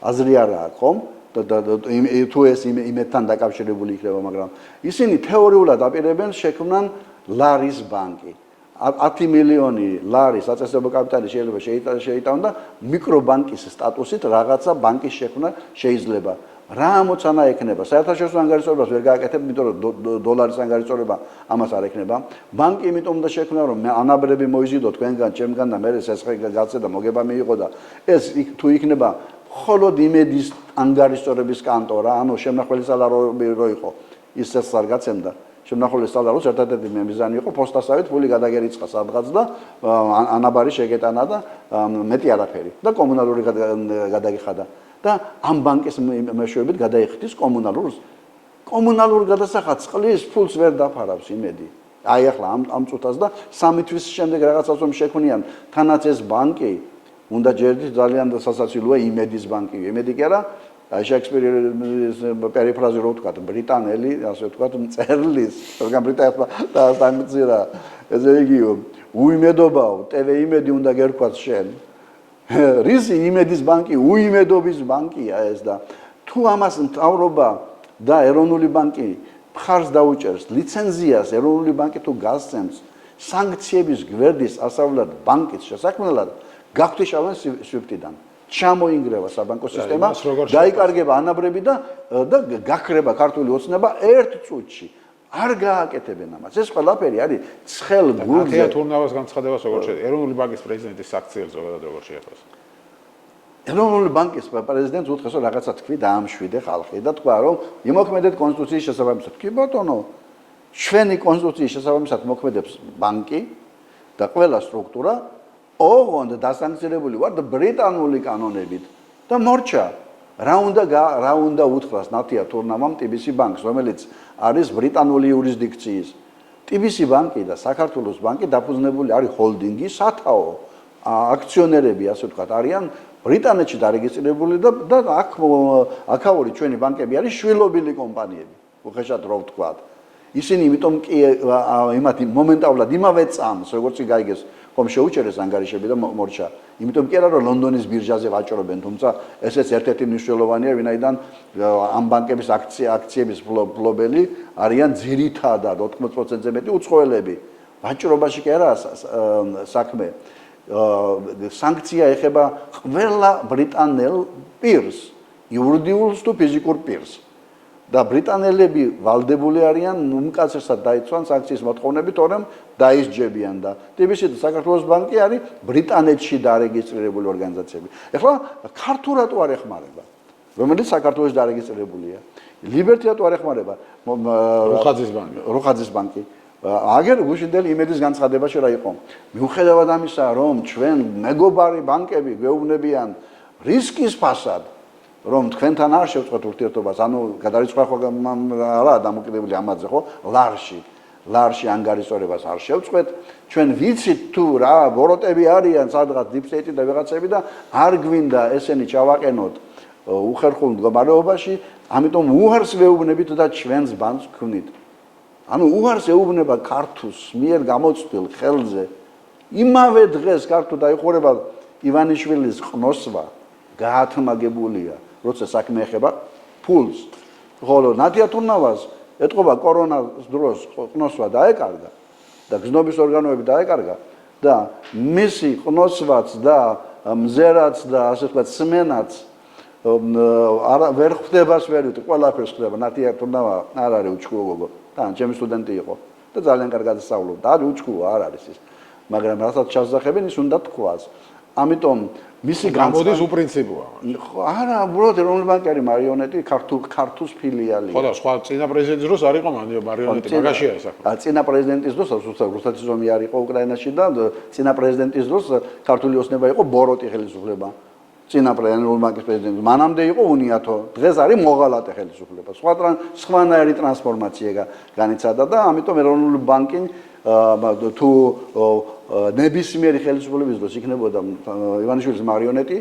აზრი არა აქვს, ხომ? თუ ეს იმედთან დაკავშირებული იქნება, მაგრამ ისინი თეორიულად აპირებენ შექმნან ლარის ბანკი. 10 მილიონი ლარი საწესებო კაპიტალი შეიძლება შეიტანონ და მიკრობანკის სტატუსით რაღაცა ბანკის შექმნა შეიძლება. რა ამოცანა ექნება? საერთაშორისო ანგარიშწორებას ვერ გააკეთებ, იმიტომ რომ დოლარის ანგარიშწორება ამას არ ექნება. ბანკი იმიტომ უნდა შექმნა, რომ ანაბრები მოიზიდო თქვენგან, ჩემგან და მე სესხე გაცე და მოგება მიიღო და ეს თუ იქნება მხოლოდ იმედის ანგარიშწორების კანტორა, ანუ შემნახველი სალაროები რო იყო, ის ეს არ გაცემდა. შემნახველი სალაროს ერთადერთი მიზანი იყო პოსტასავით ფული გადაგერიცხა სადღაც და ანაბარი შეგეტანა და მეტი არაფერი და კომუნალური გადაგიხადა და ამ ბანკის მეშვეობით გადაიხდის კომუნალურ გადასახადს წყლის ფულს ვერ დაფარავს იმედი. აი ახლა ამ წუთას და 3 თვის შემდეგ რაღაცას რომ შექმნიან, თანაც ეს ბანკი უნდა ჯერდით ძალიან სასაცილოა იმედის ბანკი. იმედი კი არა, აი შექსპირის პერიფრაზი რო ვთქვა, ბრიტანელი, ასე ვთქვა, მწერლის, რადგან ბრიტანეთმა და სამცირა, ესე იგივე, უიმედობაო, TV იმედი უნდა გერქვას შენ. რისი იმედის ბანკი, უიმედობის ბანკია ეს და თუ ამას მთავრობა და ეროვნული ბანკი მხარს დაუჭერს ლიცენზიას, ეროვნული ბანკი თუ გასცემს სანქციების გვერდის ასავლად ბანკის შესაქმნელად, გაგთიშავენ SWIFT-დან. ჩამოინგრევა საბანკო სისტემა, იმას როგორ დაიკარგება ანაბრები და გაქრება ქართული ოცნება ერთ წუთში. არ გააკეთებენ ამას. ეს ყველაფერი არის ცხელ გულზე. ნათია თურნავას განცხადებას როგორ შეეხება? ეროვნული ბანკის პრეზიდენტის საქციელს ზოგადად როგორ შეეხება? ეროვნული ბანკის პრეზიდენტს უთხრეს, რომ რაღაცა თქვი დაამშვიდე ხალხი და თქვა, რომ იმოქმედეთ კონსტიტუციის შესაბამისად. კი ბატონო, ჩვენი კონსტიტუციის შესაბამისად მოქმედებს ბანკი და ყველა სტრუქტურა ოღონდ დასანქცირებული ვარ ბრიტანული კანონებით და მორჩა. რა უნდა უთხრას ნათია თურნავამ TBC ბანკს, რომელიც არის ბრიტანული იურისდიქციის. TBC ბანკი და საქართველოს ბანკი დაფუძნებული არის ჰოლდინგი, სათაო აქციონერები, ასე ვთქვათ, არიან ბრიტანეთში დარეგისტრირებული და აქაური ჩვენი ბანკები არის შვილობილი კომპანიები. უხეშად რო ვთქვათ. ისინი იმიტომ კი იმათი მომენტალურად იმავე წამს, როგორც გაიგეს, ხომ შეუჩერეს ანგარიშები და მორჩა. იმიტომ კი არა რომ ლონდონის ბირჟაზე ვაჭრობენ, თუმცა ესეც ერთ-ერთი მნიშვნელოვანია, ვინაიდან ამ ბანკების აქციების ფლობელი არიან ძირითადად 80%-ზე მეტი უცხოელები. ვაჭრობაში კი არა საქმე. სანქცია ეხება ყველა ბრიტანელ პირს, იურიდიულს თუ ფიზიკურ პირს. და ბრიტანელები ვალდებული არიან უმკაცრესად დაიცვან სანქციის მოთხოვნები, თორემ დაისჯებიან და TBC და საქართველოს ბანკი არის ბრიტანეთში დარეგისტრირებული ორგანიზაციები. ეხლა ქართულ რატო არ ეხმარება? რომელიც საქართველოს დარეგისტრირებულია. ლიბერტი რატო არ ეხმარება? როხაძის ბანკი. აგერ გუშინდელი იმედის განცხადებაში რა იყო? მიუხედავად ამისა, რომ ჩვენ მეგობარი ბანკები გვეუბნებიან რისკის ფასად, რომ თქვენთან არ შევწყვეტ ურთიერთობას, ანუ გადარიცხვა არა დამოკიდებული ამაზე, ხო? ლარში ანგარიშორებას არ შევწყვეტ, ჩვენ ვიცით თუ რა ბოროტები არიან, სადღაც დიპსტეიტი და ვიღაცები და არ გვინდა ესენი ჩავაყენოთ უხერხულ მდგომარეობაში, ამიტომ უარს ვეუბნებით და ჩვენს ბანკს ქმნით. ანუ უარს ეუბნება ქართულს მიერ გამოცდილ ხელზე. იმავე დღეს ქართულ დაიხურება ივანიშვილის ყნოსვა გაათმაგებულია, როცა საქმე ეხება ფულს. ხოლო ნათია თურნავას ეთყობა კორონას დროს ყნოსვა დაეკარგა და გზნობის ორგანოები დაეკარგა და მისი ყნოსვაც და მზერაც და ასე ვთქვათ სმენაც ვერ ხვდებას ვერ ვიტყვი, ყველაფერს ხვდება. ნათია თურნავა არ არის უჩქუო გოგო. და ჩემი სტუდენტი იყო და ძალიან კარგად სწავლობდა. არის უჩქუო, არ არის ის. მაგრამ რასაც ჩასახებენ ის უნდა თქვას. ამიტომ მისი გამოდის უპრინციპოა. არა, უბრალოდ ეროვნული ბანკი არის მარიონეტი, ქართუს ფილიალი. ხო და სხვა წინა პრეზიდენტის დროს არ იყო მარიონეტი, მაგაშია ეს ახლა. წინა პრეზიდენტის დროს რუსეთის ომი არ იყო უკრაინაში და წინა პრეზიდენტის დროს ქართული ოცნება იყო ბოროტი ხელისუფლება. წინა ეროვნული ბანკის პრეზიდენტი მანამდე იყო უნიათო, დღეს არის მოღალატე ხელისუფლება. სხვანაირი ტრანსფორმაცია განიცადა და ამიტომ ეროვნული ბანკი თუ ნებისმიერი ხელისუფლების დროს იქნებოდა ივანიშვილის მარიონეტი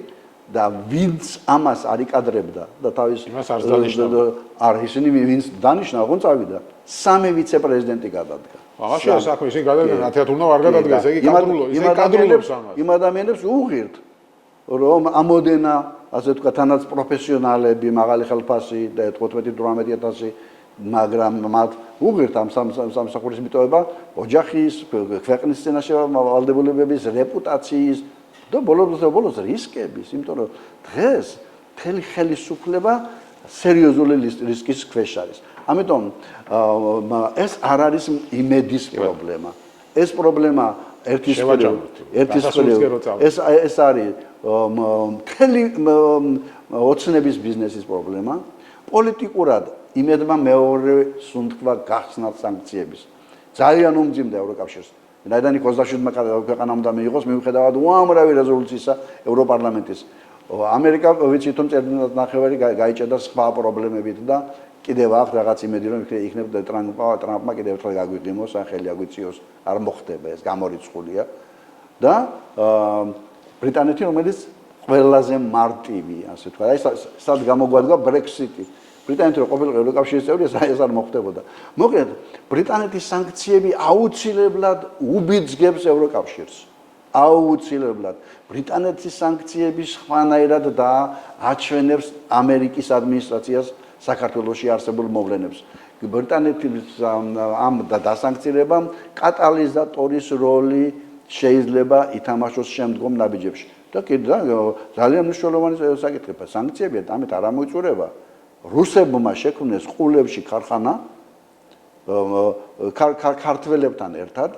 და ვინც ამას არ იკადრებდა და თავის არ ისინი ვინც დანიშნა, ოღონდ წავიდა. 3 ვიცე-პრეზიდენტი გადადგა. აღაშია საქმე, ისინი გადადგა, ნათია თურნავა არ გადადგა, ესე იგი კადრულობს ამას. იმ ადამიანებს უღირთ რომ ამოდენა, ასე ვთქვათ, თანაც პროფესიონალები, მაღალი ხელფასი და 15-18,000, მაგრამ მათ უღირთ ამ სამსახურის მიტოვება ოჯახის, ქვეყნის წინაშე ვალდებულებების, რეპუტაციის და ბოლოს რისკების, იმიტომ რომ დღეს მთელი ხელისუფლება სერიოზული რისკის ქვეშ არის. ამიტომ ეს არ არის იმედის პრობლემა. ეს პრობლემა ერთის ეს არის მთელი ოცნების ბიზნესის პრობლემა. პოლიტიკურად იმედმა მეორე სუნთქვა გახსნათ სანქციების. ძალიან უმძიმდა ევროკავშირს. ვინაიდან 27 ქვეყანა უნდა მიიღოს მიუხედავად უამრავი რეზოლუციისა ევროპარლამენტის. ამერიკა ვიცით რომ წერნახევარი გაიჭედა სხვა პრობლემებით და კიდევ აქვს რაღაც იმედი რომ იქნებ ტრამპმა კიდევ ერთხელ გაგვიყიმოს, სახელი აგვიწიოს, არ მოხდება ეს გამორიცხულია და ბრიტანეთი რომელიც ყველაზე მარტივი, ასე ვთქვათ, აი სად გამოგვადგა ბრექსიტი. ბრიტანეთი რო ყოფილიყო ევროკავშირის წევრი, ეს არ მოხდებოდა. მოკლედ, ბრიტანეთის სანქციები აუცილებლად უბიძგებს ევროკავშირს. აუცილებლად. ბრიტანეთის სანქციები სხვანაირად დააჩვენებს ამერიკის ადმინისტრაციას საქართველოში არსებულ მოვლენებს. ბრიტანეთის ამ დასანქცირებამ კატალიზატორის როლი შეიძლება ითამაშოს შემდგომ ნაბიჯებში. და კიდე ძალიან მნიშვნელოვანი საკითხია, სანქციებია, ამით არ ამოიწურება. რუსებმა შექმნეს ყულებში ქარხანა ქართველებთან ერთად,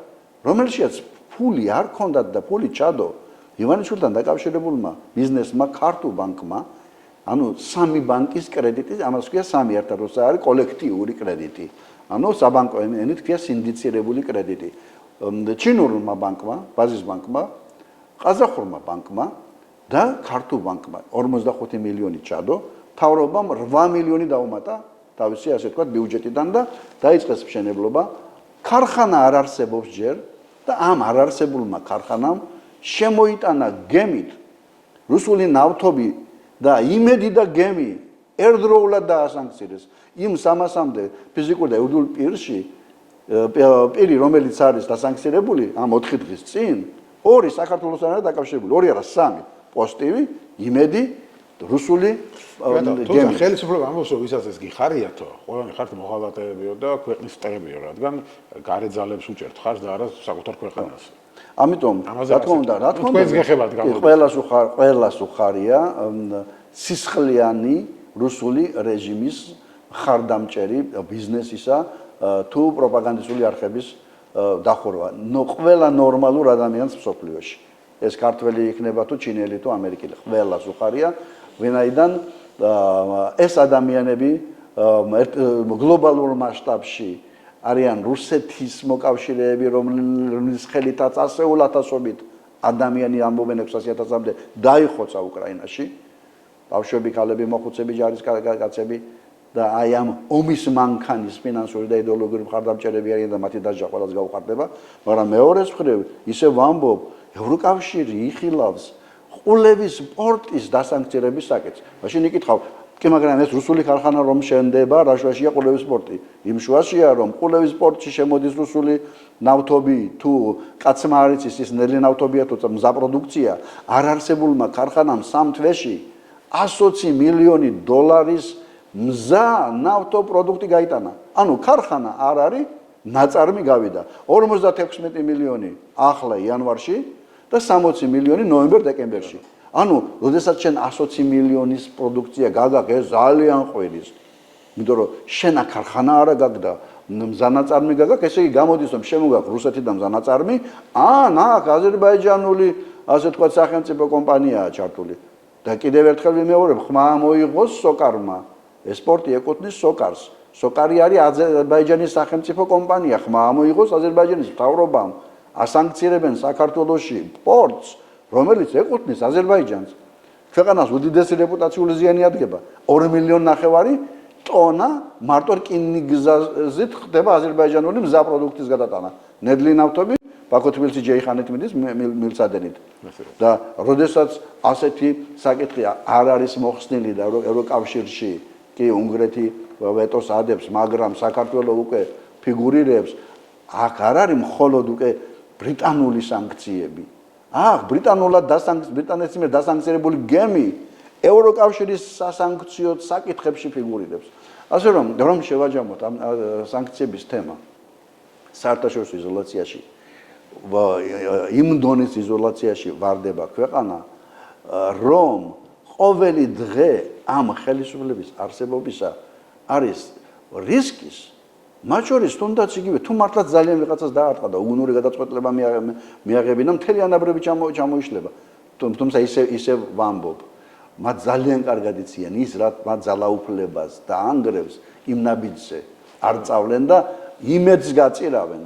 რომელშიც ფული არ ქონდათ და ფული ჩადო ივანიშვილთან დაკავშირებულმა ბიზნესმა ქართულ ბანკმა, ანუ სამი ბანკის კრედიტი, ამას ქვია სამი ერთად, როცა არის კოლექტიური კრედიტი. ანუ საბანკო ენით ქვია სინდიცირებული კრედიტი. ჩინურმა ბანკმა, ბაზის ბანკმა, ყაზახურმა ბანკმა და ქართულ ბანკმა 45 მილიონი ჩადო, მთავრობამ 8 მილიონი დაუმატა თავისი ასე ვთქვათ ბიუჯეტიდან და დაიწყეს მშენებლობა. ქარხანა არ არსებობს ჯერ და ამ არ არსებულმა ქარხანამ შემოიტანა გემით რუსული ნავთობი და იმედი და გემი ერთდროულად დაასანქცირეს. იმ 300-მდე ფიზიკურ და იურიდიულ პირი, რომელიც არის დასანქცირებული ამ 4 დღის წინ, 2 საქართველოსთან არის დაკავშირებული, 2 არა 3 პოზიტივი, იმედი, რუსული გემი. ხელისუფლება ამბობს, რომ ვისაც ეს გიხარიათო, ყველანი ხართ მოღალატეებიო და ქვეყნის მტერებიო, რადგან გარე ძალებს უჭერთ ხარს და არა საკუთარ ქვეყანას. ამიტომ რა თქმა უნდა, ყველას უხარია სისხლიანი რუსული რეჟიმის ხარდამჭერი ბიზნესისა თუ პროპაგანდისტული არხების დახურვა. ყველა ნორმალურ ადამიანს მსოფლიოში. ეს ქართველი იქნება თუ ჩინელი თუ ამერიკელი, ყველას უხარია, ვინაიდან ეს ადამიანები გლობალურ მასშტაბში არიან რუსეთის მოკავშირეები, რომლის ხელითაც ასეულ ათასობით ადამიანი ამბობენ 600,000-მდე დაიხოცა უკრაინაში. ბავშვები, ქალები, მოხუცები, ჯარისკაცები და აი ამ ომის მანქანის ფინანსური და იდეოლოგიური მხარდამჭერები არიან და მათი დასჯა ყველას გაუხარდება, მაგრამ მეორეს მხრივ ისე ვამბობ, ევროკავშირი იხილავს ყულების პორტის დასანქცირების საკითხს. მაშინ იკითხავ, კი მაგრამ ეს რუსული ქარხანა რომ შენდება, რა შუაშია ყულების პორტი? იმ შუაშია რომ ყულების პორტში შემოდის რუსული ნავთობი თუ კაცმა არ იცის ის ნელი ნავთობია თუ მზა პროდუქცია, არ არსებულმა ქარხანამ 3 თვეში 120 მილიონი დოლარის მზა ნავთობპროდუქტი გაიტანა. ანუ ქარხანა არ არის, ნაწარმი გავიდა. 56 მილიონი ახლა იანვარში და 60 მილიონი ნოემბერ-დეკემბერში. ანუ, როდესაც შენ 120 მილიონის პროდუქცია გაგაკ, ეს ძალიან ყვირის. იმიტომ რომ შენ ქარხანა არა გაგდა, მზანაწარმი გაგაკ, ესე იგი გამოდის რომ შემოგაქვს რუსეთიდან მზანაწარმი, ან აქ აზერბაიჯანული, ასე ვთქვათ, სახელმწიფო კომპანიაა ჩართული. და კიდევ ერთხელ ვიმეორებ, ხმა მოიღოს სოკარმა. ეს პორტი ეკუთვნის სოკარს. სოკარი არის აზერბაიჯანის სახელმწიფო კომპანია, ხმა მოიღოს აზერბაიჯანის მთავრობამ. ასანქცირებენ საქართველოში პორტს, რომელიც ეკუთვნის აზერბაიჯანს. ქვეყანას უდიდესი რეპუტაციული ზიანი ადგება. 2,5 მილიონი ტონა მარტო რკინიგზაზით ხდება აზერბაიჯანული მზა პროდუქტის გადატანა. ნედლი ნავთობი ბაქო-თბილისი ჯეიხანით მიდის მილსადენით. და როდესაც ასეთი საკითხი არ არის მოხსნილი და ევროკავშირში კი უნგრეთი ვეტოს ადებს, მაგრამ საქართველოს უკვე ფიგურირებს, აქ არ არის მხოლოდ უკვე ბრიტანული სანქციები. აქ ბრიტანეთის მიერ დასანქცირებული გემი ევროკავშირის სასანქციო საკითხებში ფიგურირებს. ასე რომ შევაჯამოთ ამ სანქციების თემა საერთაშორისო იზოლაციაში, იმ დონის იზოლაციაში ვარდება ქვეყანა, რომ ყოველი დღე ამ ხელისუფლების არსებობისა არის რისკის, მათ შორის თუნდაც იგივე თუ მართლაც ძალიან ვიღაცას დაარტყა და უგუნური გადაწყვეტილება მიაღებინა, მთელი ანაბრები ჩამოიშლება. თუმცა ისე ვამბობ, მათ ძალიან კარგად იციან ის, რა მათ ძალაუფლებას და ანგრევს იმ ნაბიჯზე არ წავლენ და იმედს გაწირავენ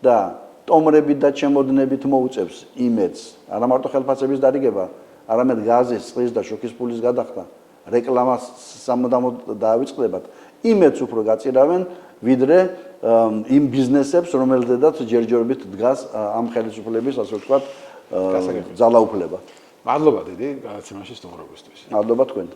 და ტომრებით და ჩემოდნებით მოუწევს იმედს, არა მარტო ხელფასების დარიგება, არამედ გაზის, წყლის და შუქის ფულის გადახდა, რეკლამას სამუდამოდ დაავიწყდებათ. იმედს უფრო გაწირავენ, ვიდრე იმ ბიზნესებს, რომელზედაც ჯერჯერობით დგას ამ ხელისუფლების, ასე ვთქვათ, ძალაუფლება. მადლობა დიდი გადაცემაში სტუმრობისთვის. მადლობა თქვენ.